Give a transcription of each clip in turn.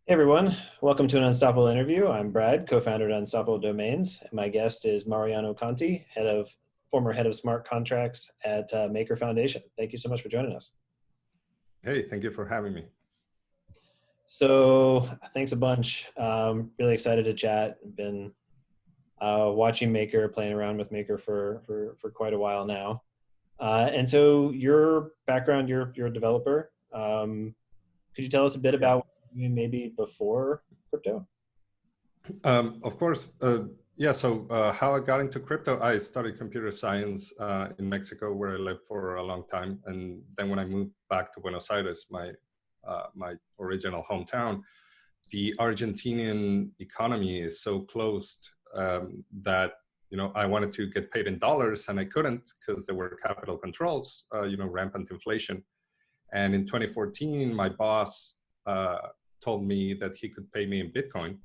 Hey everyone, welcome to an Unstoppable interview. I'm Brad, co-founder at Unstoppable Domains. My guest is Mariano Conti, former head of smart contracts at Maker Foundation. Thank you so much for joining us. Hey, thank you for having me. So thanks a bunch. Really excited to chat. Been watching Maker, playing around with Maker for quite a while now. And so your background, you're a developer. Could you tell us a bit Yeah. about what you were doing maybe before crypto? Of course. Yeah. So how I got into crypto, I studied computer science in Mexico, where I lived for a long time, and then when I moved back to Buenos Aires, my original hometown, the Argentinian economy is so closed that I wanted to get paid in dollars, and I couldn't because there were capital controls, rampant inflation. And in 2014, my boss told me that he could pay me in Bitcoin.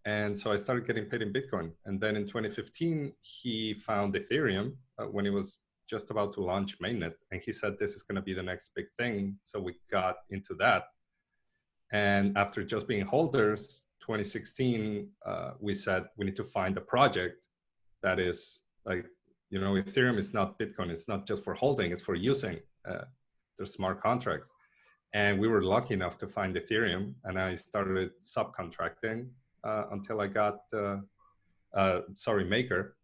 And so I started getting paid in Bitcoin. And then in 2015, he found Ethereum when he was just about to launch mainnet. And he said, this is going to be the next big thing. So we got into that. And after just being holders, 2016, we said we need to find a project that is like, Ethereum is not Bitcoin. It's not just for holding, it's for using. There's smart contracts. And we were lucky enough to find Ethereum, and I started subcontracting until I got, Maker,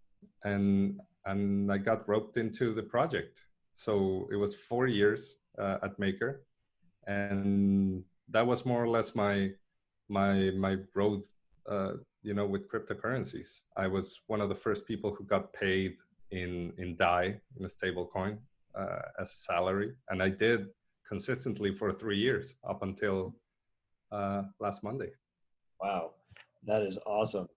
and I got roped into the project. So it was 4 years at Maker, and that was more or less my road, with cryptocurrencies. I was one of the first people who got paid in DAI, in a stable coin, as salary, and I did consistently for 3 years up until last Monday. Wow, that is awesome.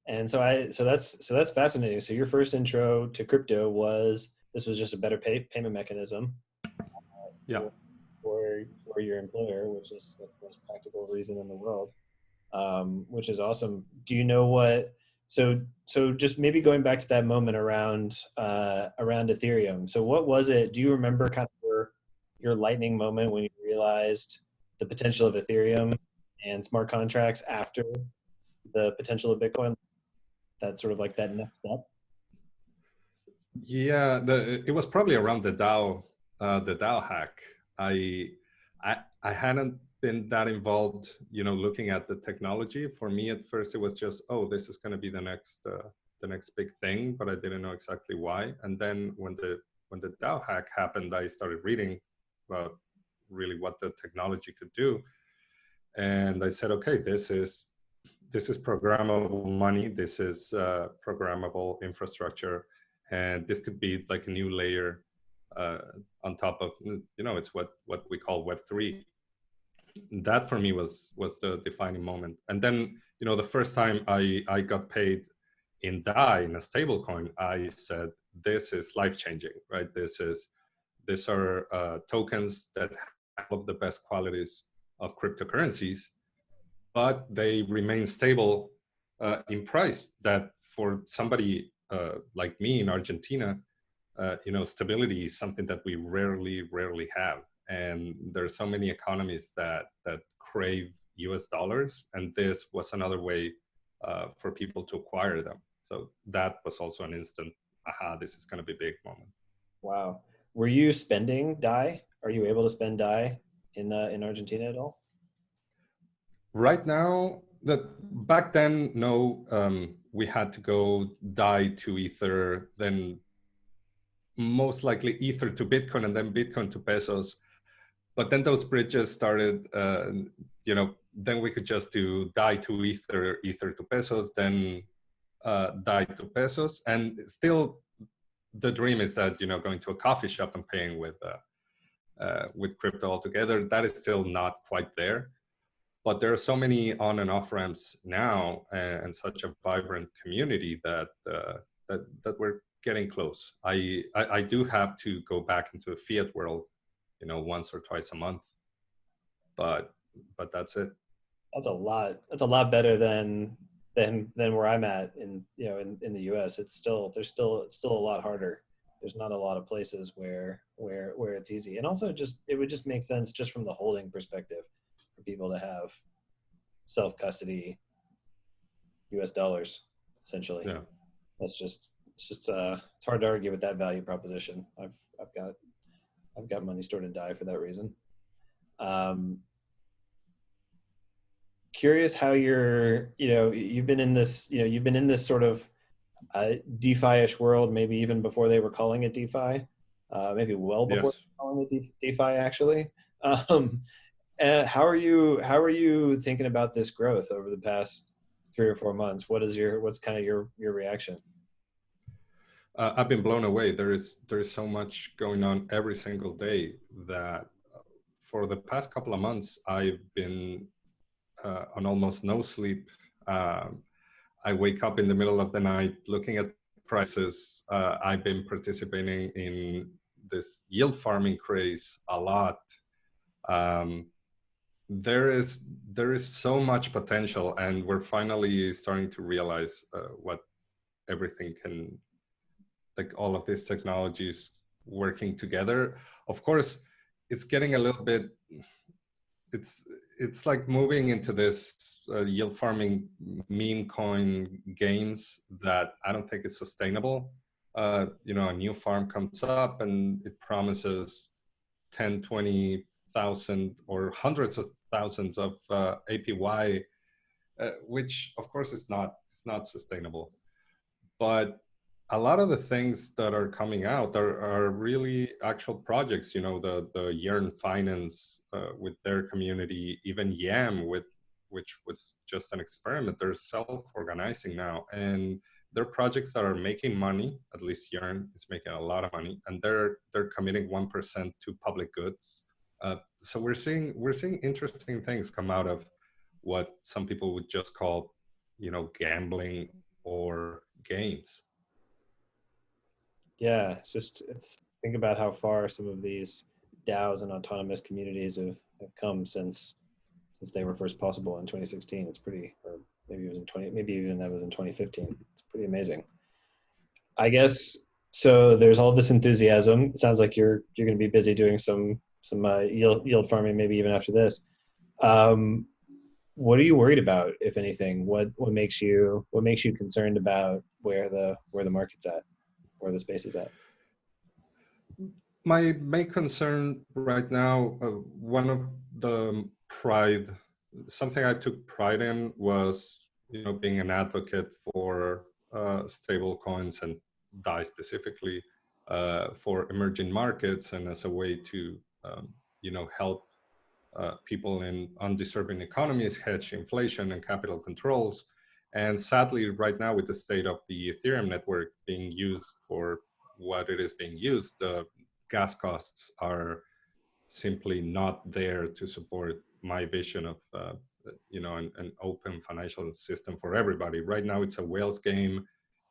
And so that's fascinating. So your first intro to crypto was this was just a better payment mechanism Yeah. for your employer, which is the most practical reason in the world, which is awesome. Do you know what? So just maybe going back to that moment around Ethereum. So what was it? Do you remember kind of your lightning moment when you realized the potential of Ethereum and smart contracts after the potential of Bitcoin? That's sort of like that next step. Yeah, it was probably around the DAO hack. I, I hadn't been that involved, looking at the technology. For me, at first, it was just, oh, this is going to be the next big thing, but I didn't know exactly why. And then when the DAO hack happened, I started reading about really what the technology could do, and I said, okay, this is programmable money. This is programmable infrastructure, and this could be like a new layer on top of, it's what we call Web3. That for me was the defining moment. And then, the first time I got paid in DAI, in a stable coin, I said, this is life-changing, right? These are tokens that have all of the best qualities of cryptocurrencies, but they remain stable in price. That for somebody like me in Argentina, stability is something that we rarely have. And there are so many economies that crave US dollars, and this was another way for people to acquire them. So that was also an instant, aha, this is going to be a big moment. Wow. Were you spending DAI? Are you able to spend DAI in Argentina at all? Right now, back then, no, we had to go DAI to Ether, then most likely Ether to Bitcoin, and then Bitcoin to pesos. But then those bridges started, then we could just do DAI to Ether, Ether to pesos, then DAI to pesos. And still, the dream is that, going to a coffee shop and paying with crypto altogether, that is still not quite there. But there are so many on and off ramps now, and such a vibrant community that we're getting close. I do have to go back into the fiat world, once or twice a month, but that's it. That's a lot. That's a lot better than where I'm at in the US. It's still a lot harder. There's not a lot of places where it's easy. And also it would just make sense just from the holding perspective for people to have self-custody US dollars, essentially. Yeah. That's just, it's hard to argue with that value proposition. I've got money stored in DAI for that reason. Um, Curious how you've been in this, you've been in this sort of DeFi-ish world, maybe even before they were calling it DeFi, maybe well before Yes. calling it DeFi actually. Um, how are you thinking about this growth over the past 3 or 4 months? What's kind of your reaction? I've been blown away. There is so much going on every single day that for the past couple of months I've been on almost no sleep. I wake up in the middle of the night looking at prices. I've been participating in this yield farming craze a lot. Um, there is so much potential, and we're finally starting to realize what everything can, like all of these technologies working together. Of course, it's getting a little bit, it's it's like moving into this yield farming meme coin games that I don't think is sustainable. A new farm comes up and it promises 10, 20,000 or hundreds of thousands of APY, which of course it's not sustainable. But a lot of the things that are coming out are really actual projects. The Yearn Finance with their community, even Yam which was just an experiment. They're self-organizing now, and they're projects that are making money. At least Yearn is making a lot of money, and they're committing 1% to public goods. So we're seeing interesting things come out of what some people would just call, gambling or games. Yeah, it's think about how far some of these DAOs and autonomous communities have come since they were first possible in 2016. It's pretty, or maybe it was in 20, maybe even that was in 2015. It's pretty amazing. I guess so. There's all this enthusiasm. It sounds like you're going to be busy doing some yield farming, maybe even after this. Um, what are you worried about, if anything? What makes you concerned about where the market's at, where the space is at? My main concern right now, one of the pride, something I took pride in was, being an advocate for stable coins and DAI specifically for emerging markets, and as a way to, help people in undeserving economies hedge inflation and capital controls. And sadly, right now, with the state of the Ethereum network being used for what it is being used, gas costs are simply not there to support my vision of an open financial system for everybody. Right now, it's a whales game,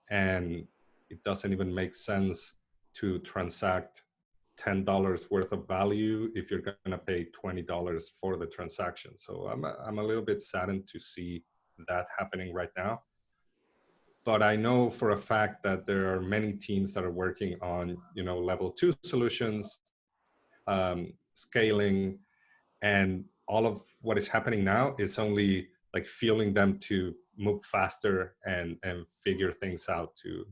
and it doesn't even make sense to transact $10 worth of value if you're going to pay $20 for the transaction. So I'm a little bit saddened to see that happening right now. But I know for a fact that there are many teams that are working on, level 2 solutions, scaling, and all of what is happening now is only like fueling them to move faster and figure things out to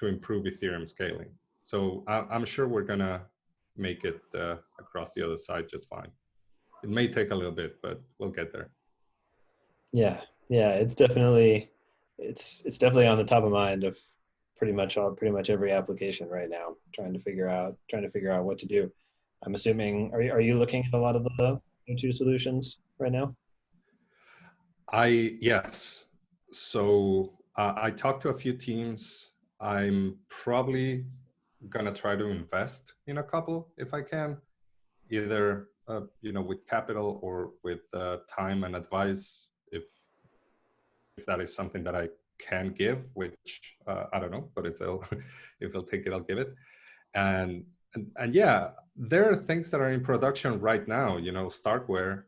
improve Ethereum scaling. So I'm sure we're gonna make it across the other side just fine. It may take a little bit, but we'll get there. Yeah, yeah, it's definitely on the top of mind of pretty much every application right now, trying to figure out what to do. I'm assuming, are you looking at a lot of the two solutions right now? Yes. So I talked to a few teams. I'm probably gonna try to invest in a couple if I can, either with capital or with time and advice, if that is something that I can give, which I don't know, but if they'll if they'll take it, I'll give it. And yeah, there are things that are in production right now. Startware.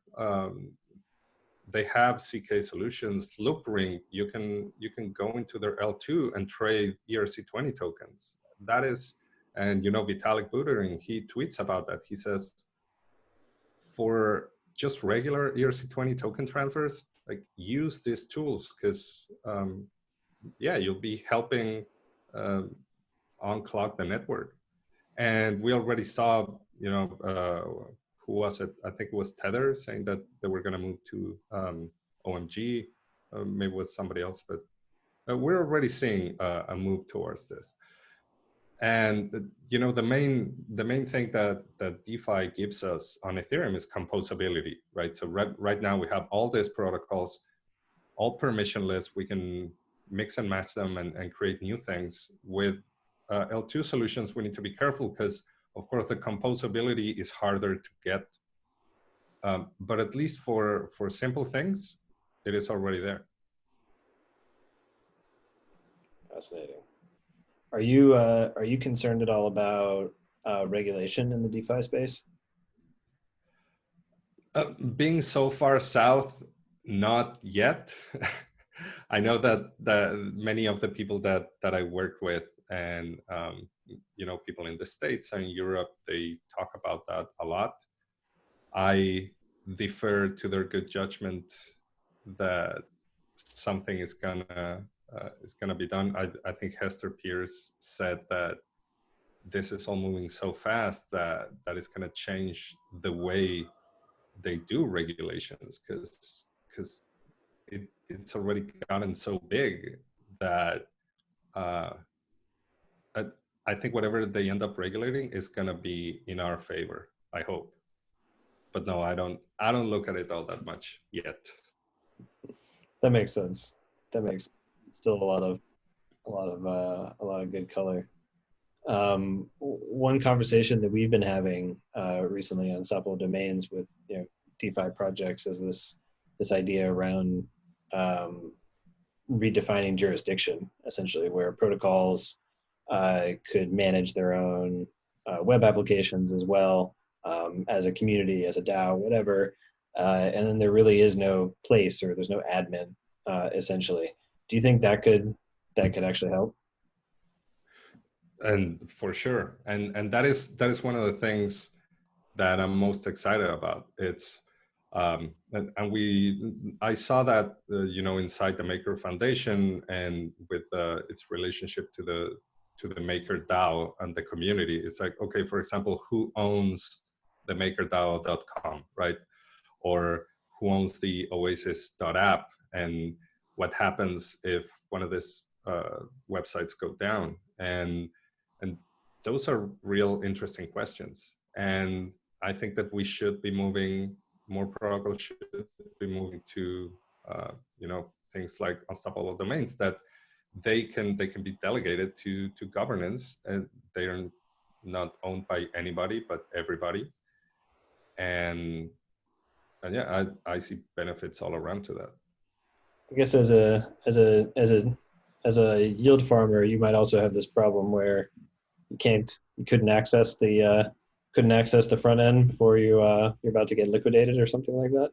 They have CK solutions. Loopring, you can go into their L2 and trade ERC20 tokens. That is, and Vitalik Buterin, he tweets about that. He says, for just regular ERC20 token transfers, like use these tools because yeah, you'll be helping unclog the network. And we already saw, you know, who was it? I think it was Tether saying that they were going to move to OMG. Maybe it was somebody else, but we're already seeing a move towards this. And you know, the main thing that DeFi gives us on Ethereum is composability, right? So right now we have all these protocols, all permissionless. We can mix and match them and create new things. With L2 solutions, we need to be careful because, of course, the composability is harder to get. But at least for simple things, it is already there. Fascinating. Are you concerned at all about regulation in the DeFi space? Being so far south, not yet. I know that many of the people that I work with and you know, people in the States and Europe, they talk about that a lot. I defer to their good judgment that something is gonna be done. I think Hester Pierce said that this is all moving so fast that it's gonna change the way they do regulations because it's already gotten so big that I think whatever they end up regulating is gonna be in our favor. I hope, but no, I don't look at it all that much yet. That makes sense. That makes still a lot of good color. One conversation that we've been having recently on Unstoppable Domains with, you know, DeFi projects is this idea around redefining jurisdiction, essentially, where protocols could manage their own web applications as well, as a community, as a DAO, whatever, and then there really is no place, or there's no admin, essentially. Do you think that could actually help? And for sure, and that is one of the things that I'm most excited about. It's I saw that you know, inside the Maker Foundation and with its relationship to the MakerDAO and the community. It's like, okay, for example, who owns the MakerDAO.com, right? Or who owns the Oasis.app, and what happens if one of these websites go down? And those are real interesting questions. And I think that we should be moving, more protocols should be moving to you know, things like unstoppable domains, that they can be delegated to governance, and they are not owned by anybody but everybody. And yeah, I see benefits all around to that. I guess as a yield farmer, you might also have this problem where you couldn't access the front end before you're about to get liquidated or something like that.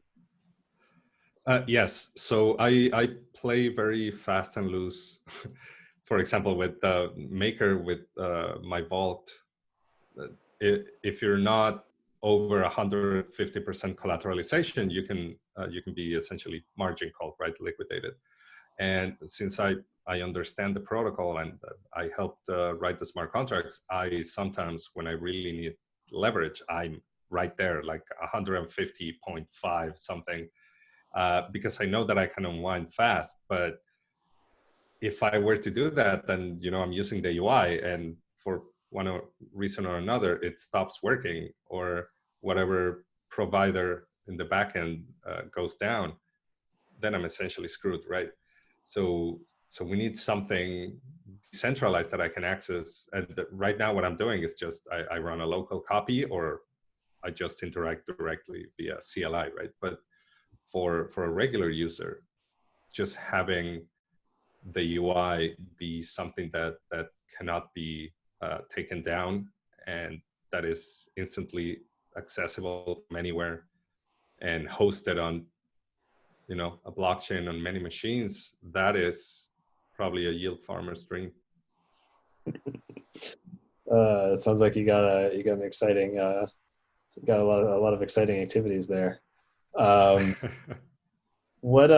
Yes, so I play very fast and loose. For example, with Maker, with my vault, if you're not over 150% collateralization, you can be essentially margin called, right, liquidated. And since I understand the protocol and I helped write the smart contracts, I sometimes, when I really need leverage, I'm right there, like 150.5 something, because I know that I can unwind fast. But if I were to do that, then, you know, I'm using the UI, and for one reason or another, it stops working, or whatever provider in the backend goes down, then I'm essentially screwed, right? So we need something decentralized that I can access. And right now, what I'm doing is just I run a local copy, or I just interact directly via CLI, right? But for a regular user, just having the UI be something that cannot be taken down, and that is instantly accessible from anywhere and hosted on, you know, a blockchain on many machines, that is probably a yield farmer's dream. It sounds like you got an exciting, got a lot of exciting activities there. Um, what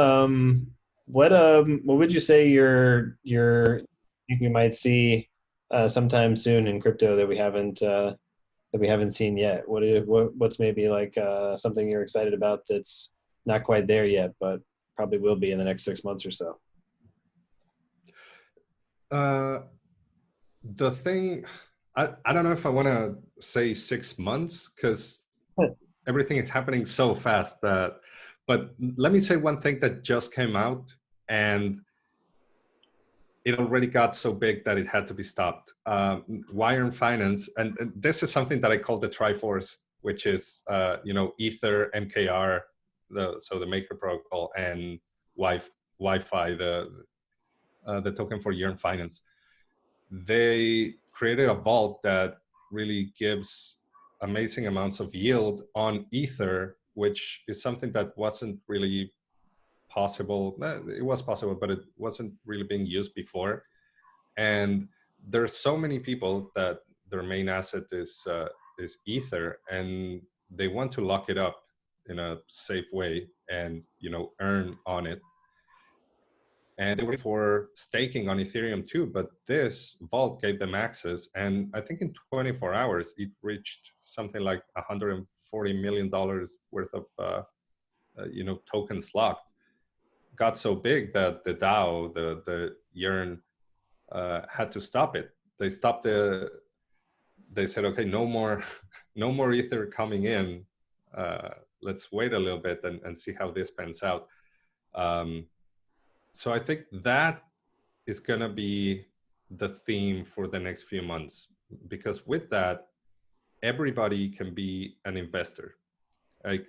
what would you say your think we might see sometime soon in crypto that we haven't seen yet? What's maybe like something you're excited about that's not quite there yet, but probably will be in the next 6 months or so? uh, the thing, I don't know if I want to say 6 months because everything is happening so fast that, but let me say one thing that just came out and it already got so big that it had to be stopped. Wire and finance, and this is something that I call the Triforce, which is Ether, MKR, so the Maker protocol, and Wi-Fi, the token for year and finance. They created a vault that really gives amazing amounts of yield on Ether, which is something that wasn't really possible. It was possible, but it wasn't really being used before. And there's so many people that their main asset is Ether, and they want to lock it up in a safe way and earn on it. And they were for staking on Ethereum too, but this vault gave them access. And I think in 24 hours, it reached something like $140 million worth of tokens locked. Got so big that the DAO, the Yearn, had to stop it. They stopped they said, okay, no more, no more Ether coming in. Let's wait a little bit and see how this pans out. So I think that is going to be the theme for the next few months, because with that, everybody can be an investor. Like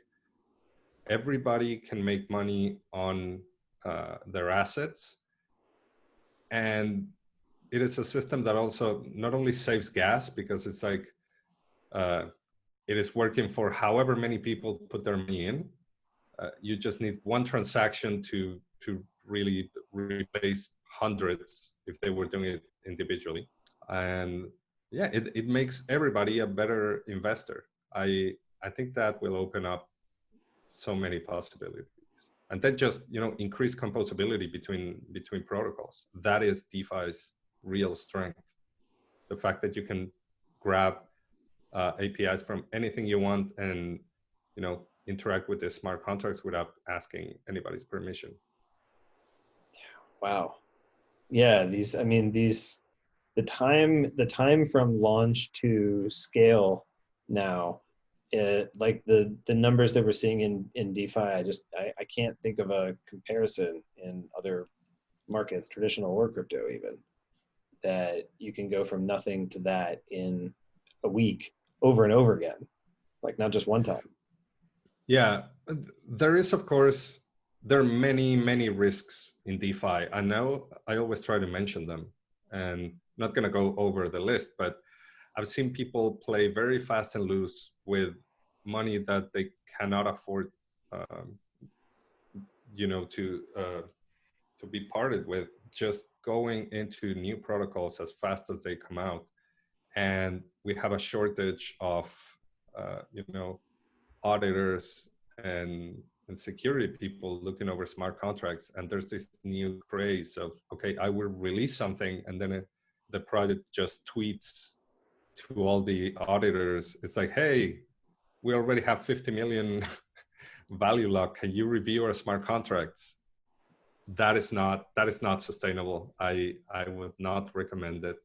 everybody can make money on their assets. And it is a system that also not only saves gas, because it's like it is working for however many people put their money in. You just need one transaction to really replace hundreds if they were doing it individually. And yeah, it makes everybody a better investor. I think that will open up so many possibilities. And then just increase composability between protocols. That is DeFi's real strength. The fact that you can grab APIs from anything you want and interact with the smart contracts without asking anybody's permission. Wow. Yeah, the time from launch to scale now, like the numbers that we're seeing in DeFi, I can't think of a comparison in other markets, traditional or crypto even, that you can go from nothing to that in a week over and over again, like not just one time. Yeah, there is, of course, there are many risks in DeFi. I know I always try to mention them, and not going to go over the list, but I've seen people play very fast and loose with money that they cannot afford, to be parted with, just going into new protocols as fast as they come out. And we have a shortage of, auditors and security people looking over smart contracts. And there's this new craze of, okay, I will release something, and then the project just tweets to all the auditors. It's like, hey, we already have 50 million value lock. Can you review our smart contracts? That is not sustainable. I would not recommend it.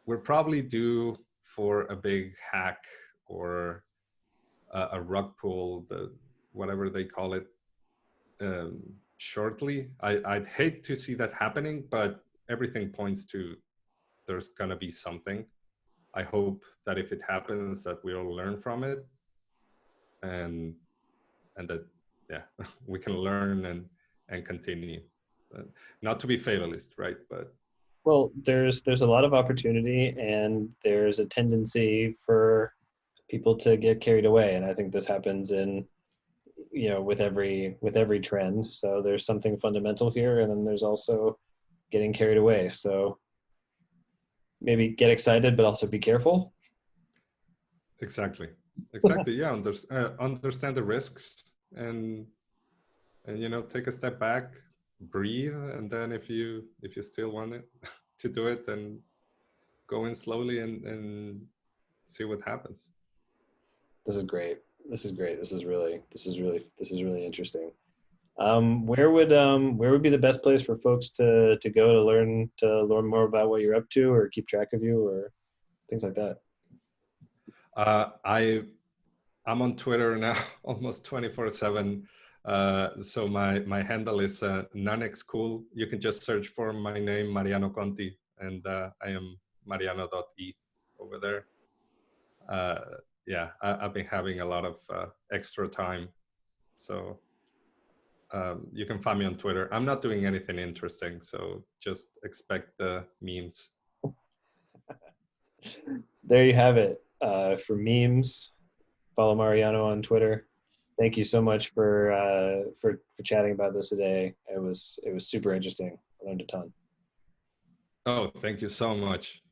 We're probably due for a big hack or a rug pull, whatever they call it, shortly. I'd hate to see that happening, but everything points to there's gonna be something. I hope that if it happens, that we'll learn from it, and that we can learn and continue. Not to be fatalist, right? But Well, there's a lot of opportunity, and there's a tendency for people to get carried away, and I think this happens in with every trend. So there's something fundamental here, and then there's also getting carried away. So maybe get excited, but also be careful. exactly. Yeah, understand the risks, and take a step back, breathe, and then if you still want it to do it, then go in slowly and see what happens. This is great. This is great. This is really interesting. Where would be the best place for folks to go to learn more about what you're up to, or keep track of you, or things like that? I'm on Twitter now almost 24/7. So my handle is nonexcool. You can just search for my name, Mariano Conti, and I am mariano.eth over there. Yeah, I've been having a lot of extra time, so you can find me on Twitter. I'm not doing anything interesting, so just expect the memes. There you have it. For memes, follow Mariano on Twitter. Thank you so much for chatting about this today. It was super interesting. I learned a ton. Oh, thank you so much.